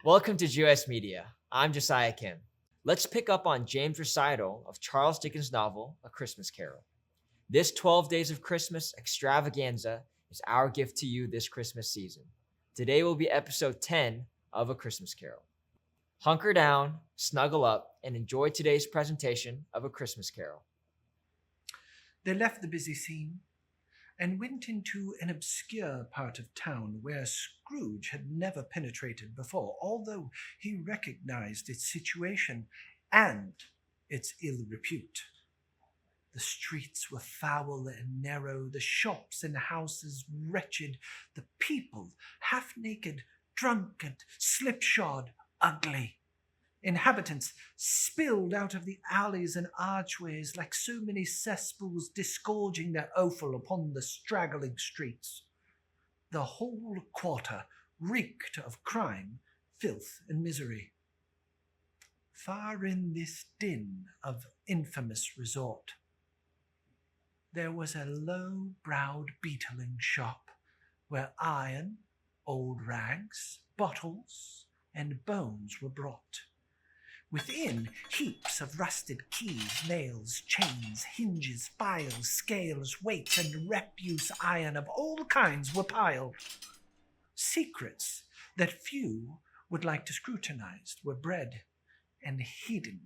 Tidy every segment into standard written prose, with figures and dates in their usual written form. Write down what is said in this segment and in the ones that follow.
Welcome to GOS Media. I'm Josiah Kim. Let's pick up on James' recital of Charles Dickens' novel, A Christmas Carol. This 12 Days of Christmas extravaganza is our gift to you this Christmas season. Today will be episode 10 of A Christmas Carol. Hunker down, snuggle up, and enjoy today's presentation of A Christmas Carol. They left the busy scene and went into an obscure part of town where Scrooge had never penetrated before, although he recognized its situation and its ill repute. The streets were foul and narrow, the shops and houses wretched, the people half-naked, drunk and slipshod, ugly. Inhabitants spilled out of the alleys and archways like so many cesspools, disgorging their offal upon the straggling streets. The whole quarter reeked of crime, filth, and misery. Far in this din of infamous resort, there was a low-browed beetling shop where iron, old rags, bottles, and bones were brought. Within, heaps of rusted keys, nails, chains, hinges, files, scales, weights, and refuse iron of all kinds were piled. Secrets that few would like to scrutinize were bred and hidden,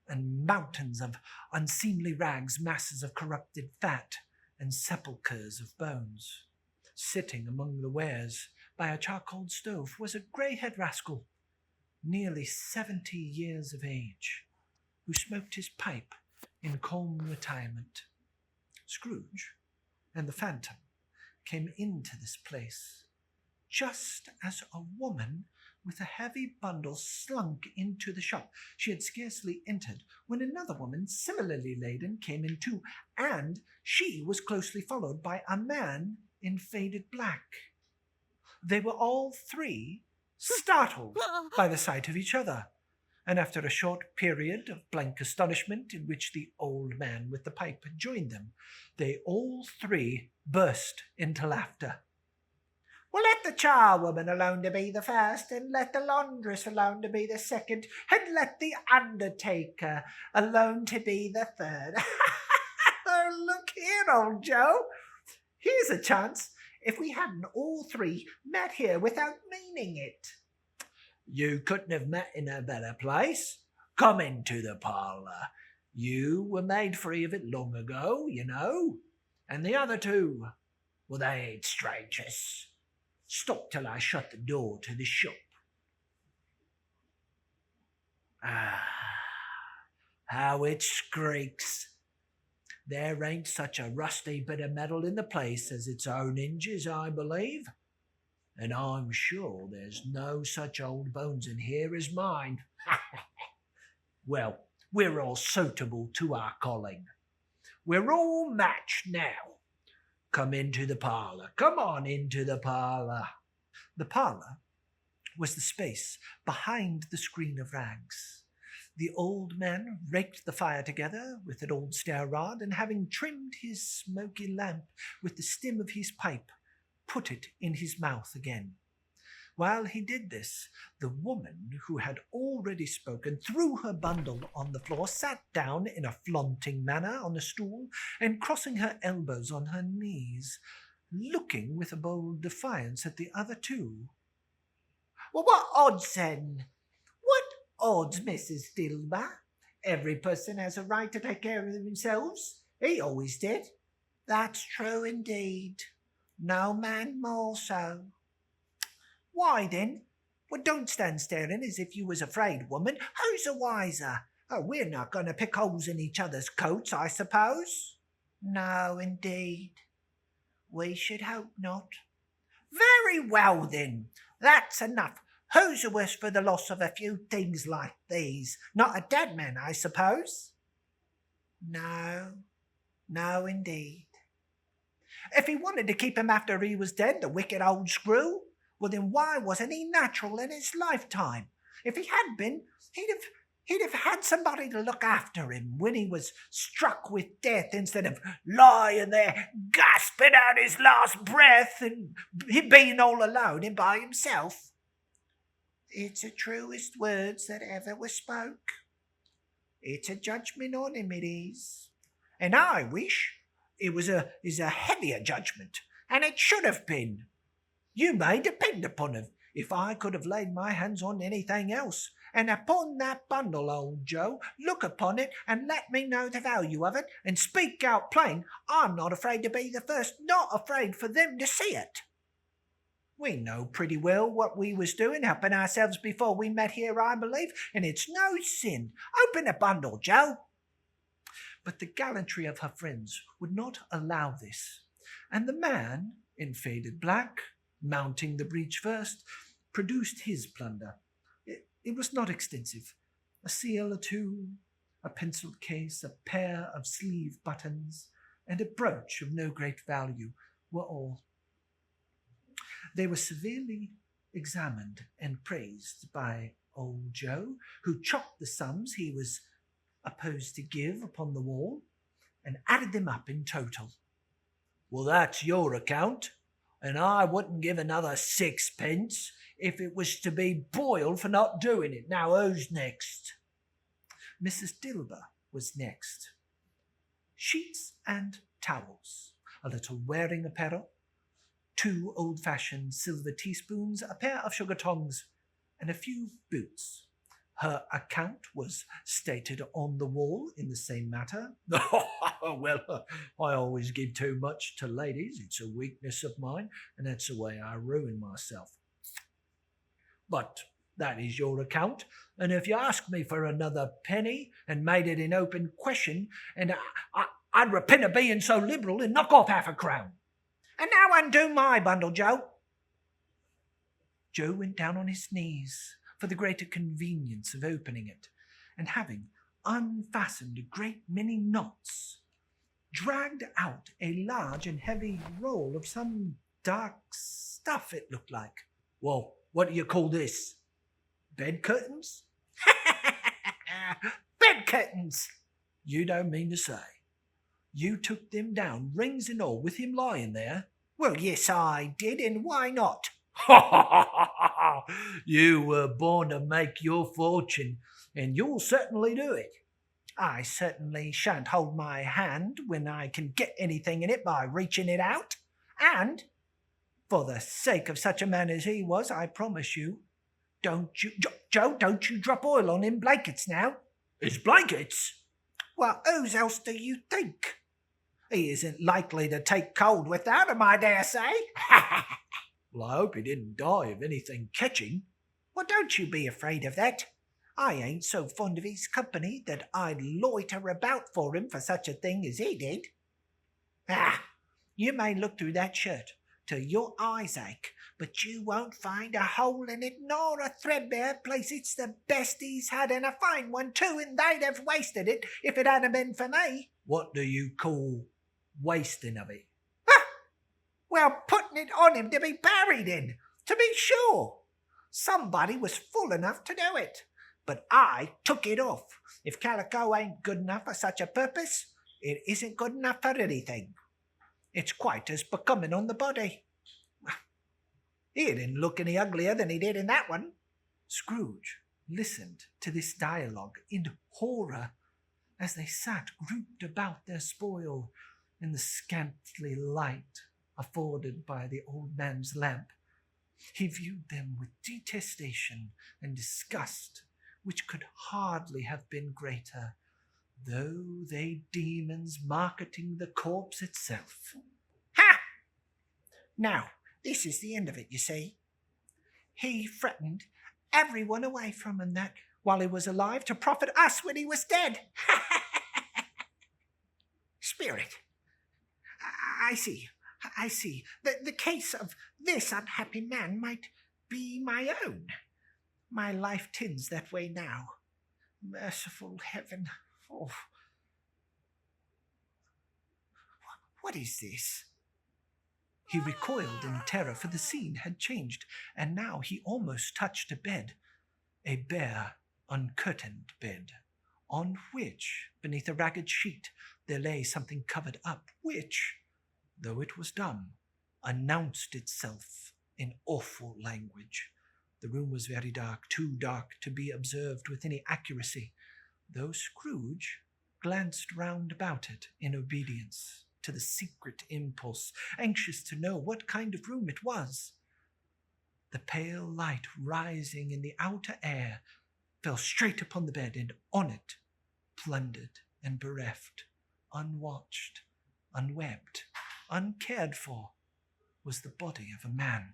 and mountains of unseemly rags, masses of corrupted fat, and sepulchres of bones. Sitting among the wares by a charcoal stove was a grey-haired rascal, nearly 70 years of age, who smoked his pipe in calm retirement. Scrooge and the Phantom came into this place just as a woman with a heavy bundle slunk into the shop. She had scarcely entered when another woman, similarly laden, came in too, and she was closely followed by a man in faded black. They were all three startled by the sight of each other, and after a short period of blank astonishment in which the old man with the pipe had joined them, they all three burst into laughter. "Well, let the charwoman alone to be the first, and let the laundress alone to be the second, and let the undertaker alone to be the third." "Look here, old Joe, here's a chance if we hadn't all three met here without meaning it." "You couldn't have met in a better place. Come into the parlour. You were made free of it long ago, you know. And the other two, well, they ain't strangers. Stop till I shut the door to the shop." How it squeaks. There ain't such a rusty bit of metal in the place as its own hinges, I believe. And I'm sure there's no such old bones in here as mine. Well, we're all suitable to our calling. We're all matched now. Come into the parlour. Come on into the parlour. The parlour was the space behind the screen of rags. The old man raked the fire together with an old stair rod, and having trimmed his smoky lamp with the stem of his pipe, put it in his mouth again. While he did this, the woman who had already spoken threw her bundle on the floor, sat down in a flaunting manner on a stool, and crossing her elbows on her knees, looking with a bold defiance at the other two. "Well, what odds then? What odds, Mrs. Dilber? Every person has a right to take care of themselves. He always did." "That's true indeed. No man more so." "Why then? Well, don't stand staring as if you was afraid, woman. Who's the wiser? Oh, we're not going to pick holes in each other's coats, I suppose." "No, indeed. We should hope not." "Very well, then. That's enough. Who's the worse for the loss of a few things like these? Not a dead man, I suppose?" "No, indeed." "If he wanted to keep him after he was dead, the wicked old screw, well, then why wasn't he natural in his lifetime? If he had been, he'd have had somebody to look after him when he was struck with death, instead of lying there gasping out his last breath and he being all alone and by himself." It's the truest words that ever were spoke. It's a judgment on him, it is. And I wish it was a heavier judgment, and it should have been. You may depend upon it. If I could have laid my hands on anything else, and upon that bundle, old Joe, look upon it and let me know the value of it, and speak out plain. I'm not afraid to be the first, not afraid for them to see it. We know pretty well what we was doing, helping ourselves before we met here, I believe, and it's no sin. Open the bundle, Joe. But the gallantry of her friends would not allow this, and the man, in faded black, mounting the breach first, produced his plunder. It was not extensive. A seal or two, a penciled case, a pair of sleeve buttons, and a brooch of no great value were all. They were severely examined and praised by old Joe, who chalked the sums he was opposed to give upon the wall, and added them up in total. Well, that's your account, and I wouldn't give another 6p if it was to be boiled for not doing it. Now, who's next? Mrs. Dilber was next. Sheets and towels, a little wearing apparel, 2 old-fashioned silver teaspoons, a pair of sugar tongs, and a few boots. Her account was stated on the wall in the same matter. Well, I always give too much to ladies. It's a weakness of mine, and that's the way I ruin myself. But that is your account, and if you ask me for another penny and made it in open question, and I'd repent of being so liberal and knock off half a crown. And now undo my bundle, Joe. Joe went down on his knees for the greater convenience of opening it, and having unfastened a great many knots, dragged out a large and heavy roll of some dark stuff, it looked like. Well, what do you call this? Bed curtains? Bed curtains! You don't mean to say you took them down, rings and all, with him lying there? Well, yes, I did, and why not? You were born to make your fortune, and you'll certainly do it. I certainly shan't hold my hand when I can get anything in it by reaching it out. And, for the sake of such a man as he was, I promise you, don't you, Joe, don't you drop oil on him blankets now. His blankets? Well, whose else do you think? He isn't likely to take cold without 'em, I dare say. Well, I hope he didn't die of anything catching. Well, don't you be afraid of that. I ain't so fond of his company that I'd loiter about for him for such a thing as he did. You may look through that shirt till your eyes ache, but you won't find a hole in it nor a threadbare place. It's the best he's had, and a fine one too, and they'd have wasted it if it hadn't been for me. What do you call wasting of it? Well, putting it on him to be buried in, to be sure. Somebody was fool enough to do it, but I took it off. If calico ain't good enough for such a purpose, it isn't good enough for anything. It's quite as becoming on the body. He didn't look any uglier than he did in that one. Scrooge listened to this dialogue in horror as they sat grouped about their spoil in the scantly light afforded by the old man's lamp. He viewed them with detestation and disgust, which could hardly have been greater, though they demons marketing the corpse itself. Ha! Now, this is the end of it, you see. He threatened everyone away from him that, while he was alive, to profit us when he was dead. Spirit, I see. The case of this unhappy man might be my own. My life tends that way now. Merciful heaven. Oh. What is this? He recoiled in terror, for the scene had changed, and now he almost touched a bed, a bare, uncurtained bed, on which, beneath a ragged sheet, there lay something covered up, which, though it was dumb, announced itself in awful language. The room was very dark, too dark to be observed with any accuracy, though Scrooge glanced round about it in obedience to the secret impulse, anxious to know what kind of room it was. The pale light rising in the outer air fell straight upon the bed, and on it, plundered and bereft, unwatched, unwept, uncared for, was the body of a man.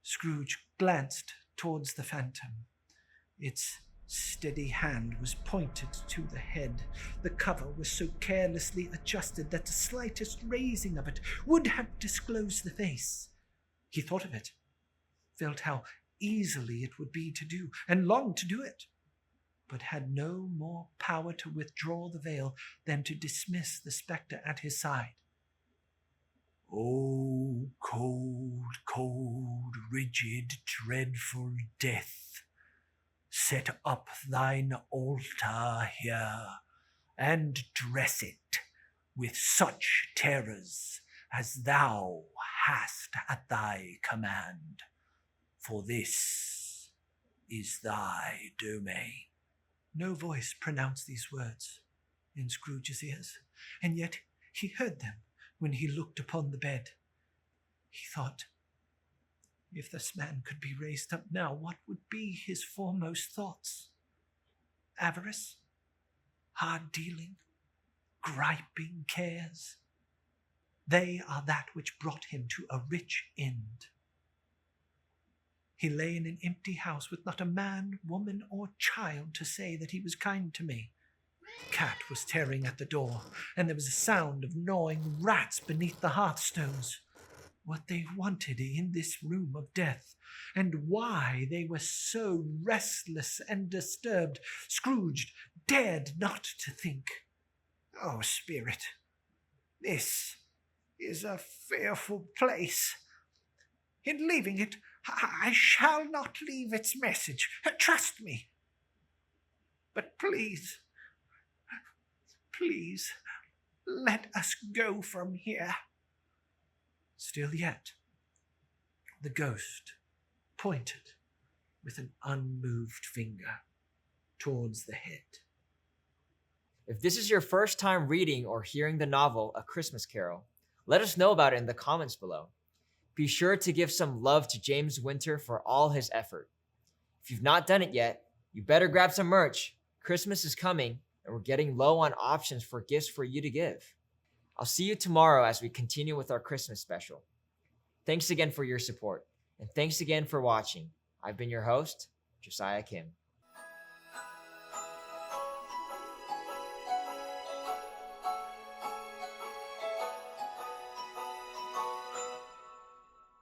Scrooge glanced towards the phantom. Its steady hand was pointed to the head. The cover was so carelessly adjusted that the slightest raising of it would have disclosed the face. He thought of it, felt how easily it would be to do, and longed to do it, but had no more power to withdraw the veil than to dismiss the spectre at his side. "O cold, cold, rigid, dreadful death, set up thine altar here, and dress it with such terrors as thou hast at thy command, for this is thy domain." No voice pronounced these words in Scrooge's ears, and yet he heard them when he looked upon the bed. He thought, if this man could be raised up now, what would be his foremost thoughts? Avarice? Hard-dealing? Griping cares? They are that which brought him to a rich end. He lay in an empty house with not a man, woman, or child to say that he was kind to me. The cat was tearing at the door, and there was a sound of gnawing rats beneath the hearthstones. What they wanted in this room of death, and why they were so restless and disturbed, Scrooge dared not to think. "Oh, spirit, this is a fearful place. In leaving it, I shall not leave its message. Trust me. But please, let us go from here." Still yet, the ghost pointed with an unmoved finger towards the head. If this is your first time reading or hearing the novel A Christmas Carol, let us know about it in the comments below. Be sure to give some love to James Winter for all his effort. If you've not done it yet, you better grab some merch. Christmas is coming, and we're getting low on options for gifts for you to give. I'll see you tomorrow as we continue with our Christmas special. Thanks again for your support, and thanks again for watching. I've been your host, Josiah Kim.